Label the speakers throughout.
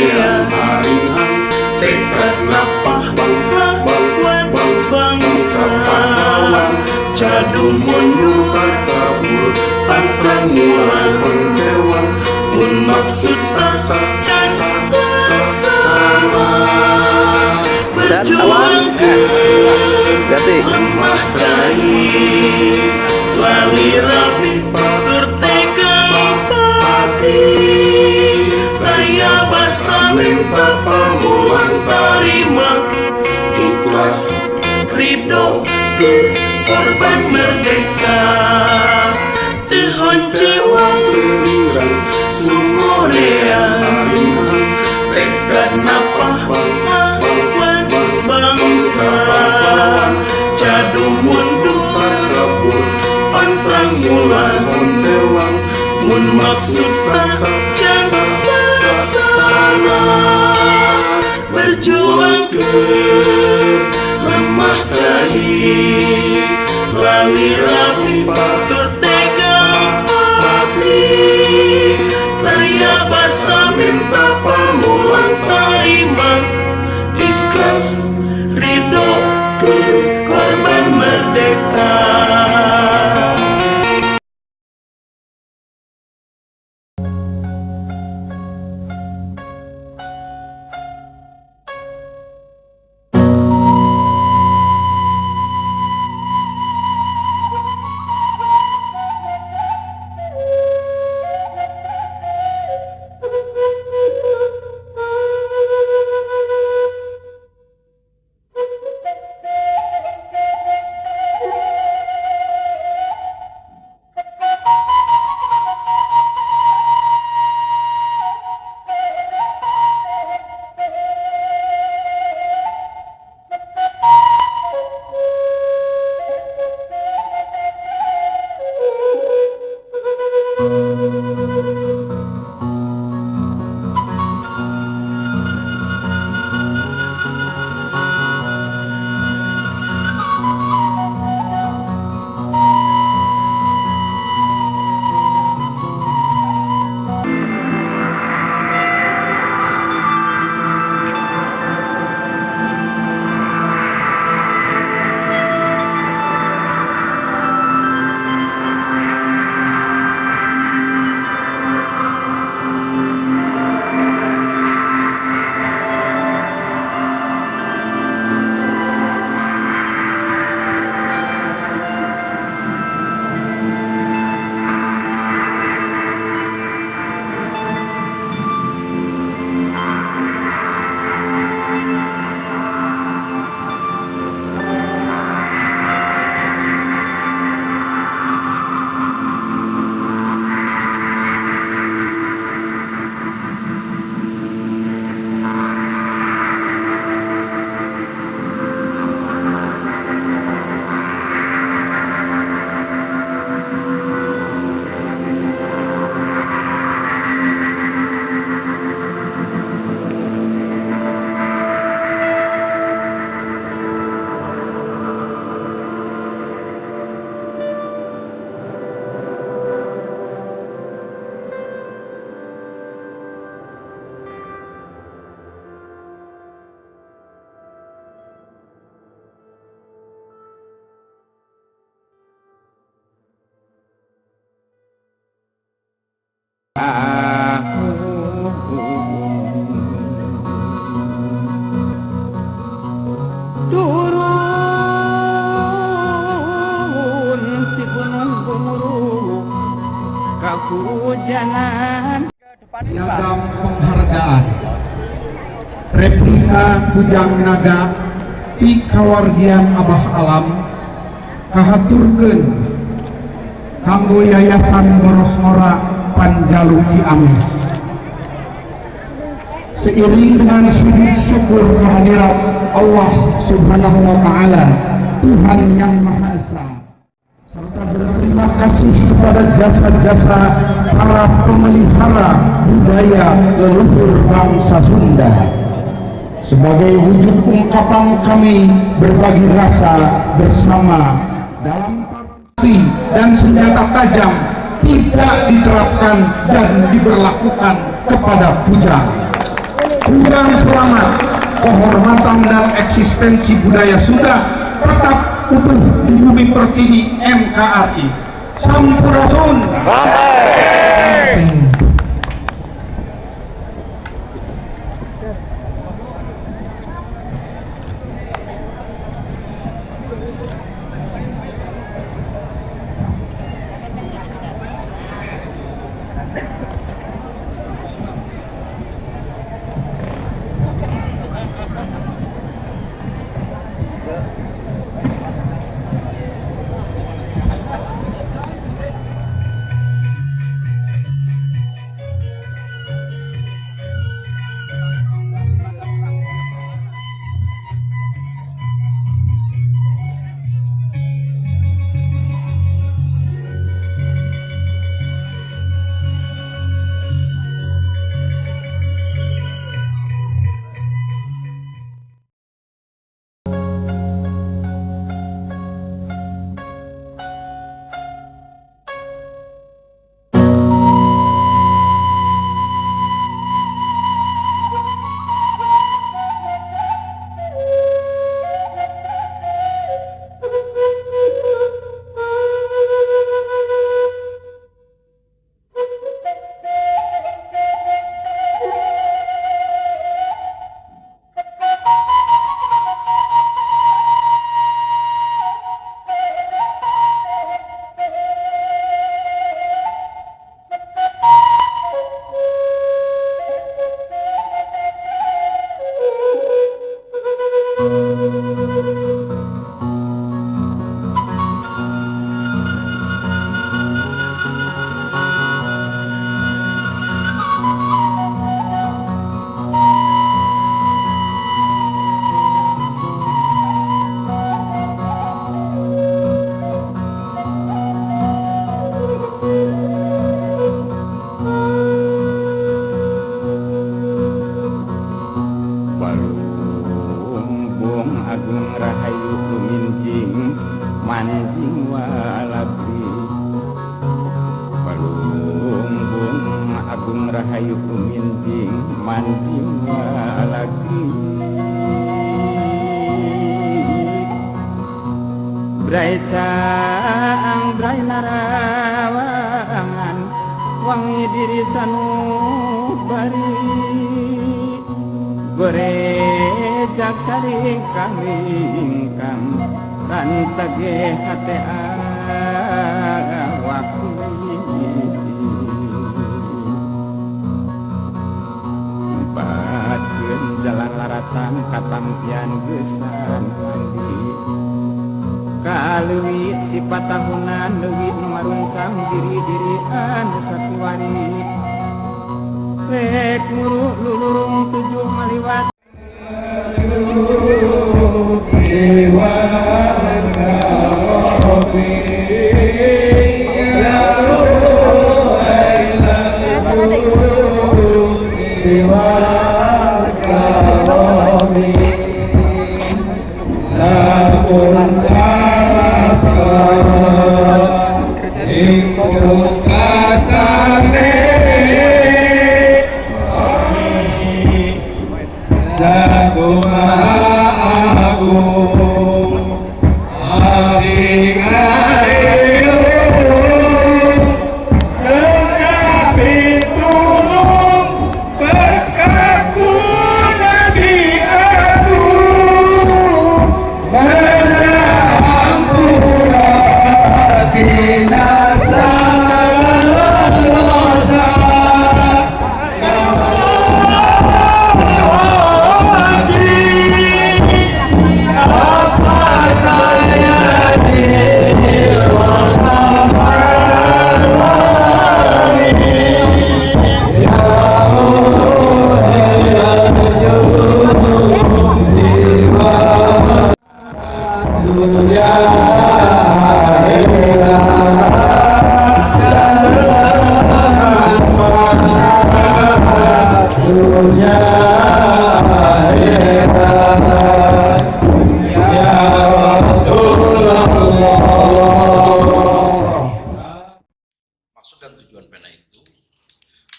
Speaker 1: yang haringan, tekad lapah pahlawan bangsa. Cadu mundur kabur pantang mulan, mun maksud can bersama. Berjuang ke lemah jahit, lali rapi bertegang pati. Raya basa minta pamulang tarima, ikhlas ridho ke korban merdeka. Tehon cewang sumorean, tekad napah pahlawan bangsa. Cadu mundur pantang mulan, mun maksud can bersama. Berjuang ke lemah jahit, lali rapi bertegang hati. Raya basa minta pamulang tarima, ikhlas ridho ke korban merdeka.
Speaker 2: Turun si gunung gemuruh kehujanan.
Speaker 3: Piagam penghargaan replika Kujang Naga ti kawargian Abah Alam kahaturkeun kanggo Yayasan Boros Ngora Panjalu Ciamis. Seiring dengan sujud syukur kehadirat Allah Subhanahu wa Ta'ala, Tuhan yang Maha Esa, serta berterima kasih kepada jasa-jasa para pemelihara budaya leluhur bangsa Sunda. Sebagai wujud ungkapan kami berbagi rasa bersama dalam api dan senjata tajam tidak diterapkan dan diberlakukan kepada pujang. kurang selamat, kehormatan dan eksistensi budaya Sunda tetap utuh di bumi pertiwi NKRI. Sampurasun.
Speaker 4: Rahayu kuminting manding walagi Braita anggray narawangan wangi diri sanubari gorejak kali kangkang rantage hate waktu jalan laratan katampian gesan mandi kaleuwih sifat tahunan leuwih nu marungkang diri-diri anu satiwari rek muru lulurung tujuh maliwat dewa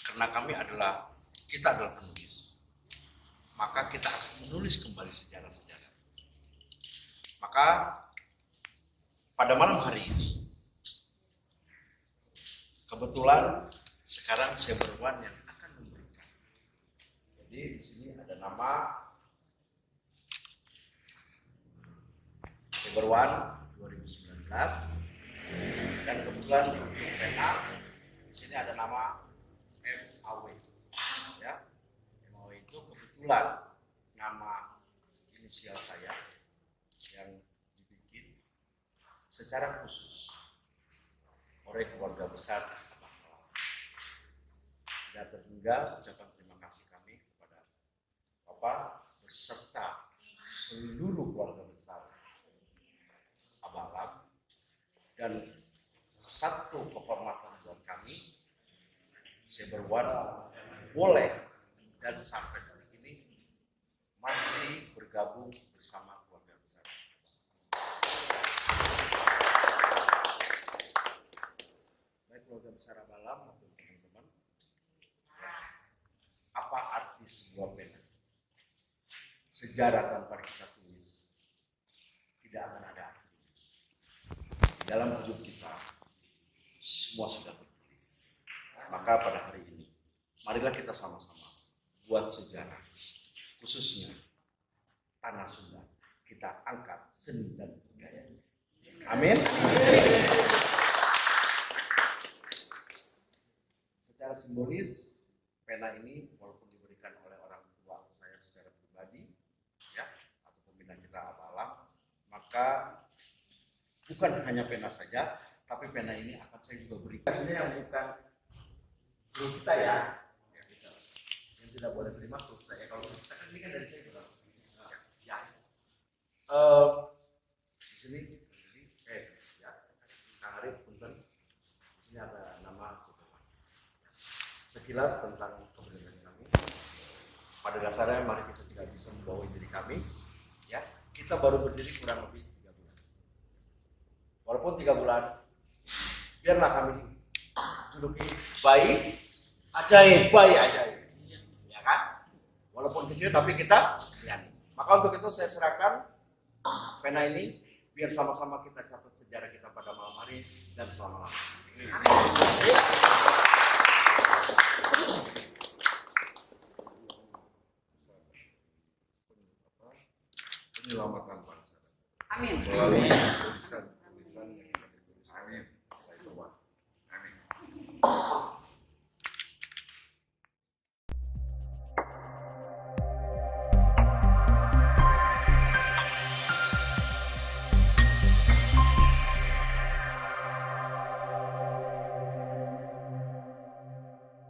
Speaker 5: Karena kita adalah penulis. maka kita akan menulis kembali sejarah-sejarah. Maka pada malam hari ini, kebetulan sekarang Seberwan yang akan memberikan. Jadi di sini ada nama Seberwan 2019 dan kebetulan di ujung peta di sini ada nama MAW. Ya, MAW itu kebetulan nama inisial saya yang dibikin secara khusus oleh keluarga besar Abang Malam. Tidak terhingga ucapan terima kasih kami kepada Bapak beserta seluruh keluarga besar Abang Malam, dan satu kehormatan buat kami, Seberwan boleh dan sampai hari ini masih bergabung bersama keluarga besar. Baik keluarga besar Abalam maupun teman-teman, apa arti sebuah pena? Sejarah tanpa kita tulis tidak akan ada arti. Dalam hidup kita semua sudah tertulis. Maka pada hari ini marilah kita sama-sama buat sejarah, khususnya tanah Sunda. Kita angkat seni dan budaya. Amin. Secara simbolis, pena ini walaupun diberikan oleh orang tua saya secara pribadi, ya, atau pembina kita Abalam, maka bukan hanya pena saja, tapi pena ini akan saya juga berikan. Ini yang bukan guru kita ya, yang tidak boleh terima guru saya. Kalau guru kita kan ini kan dari saya juga. Ya. Di sini, ya, Kang Arif, punten. Di sini ada nama Superman. Sekilas tentang kebenaran kami. Pada dasarnya, mari kita tidak bisa membawa diri kami. Ya, kita baru berdiri kurang lebih 3 bulan. Walaupun 3 bulan, biarlah kami juluki bayi ajaib, bayi ajaib, ya kan? Walaupun kecil tapi kita berani. Maka untuk itu saya serahkan pena ini biar sama-sama kita catat sejarah kita pada malam hari dan selama-lamanya.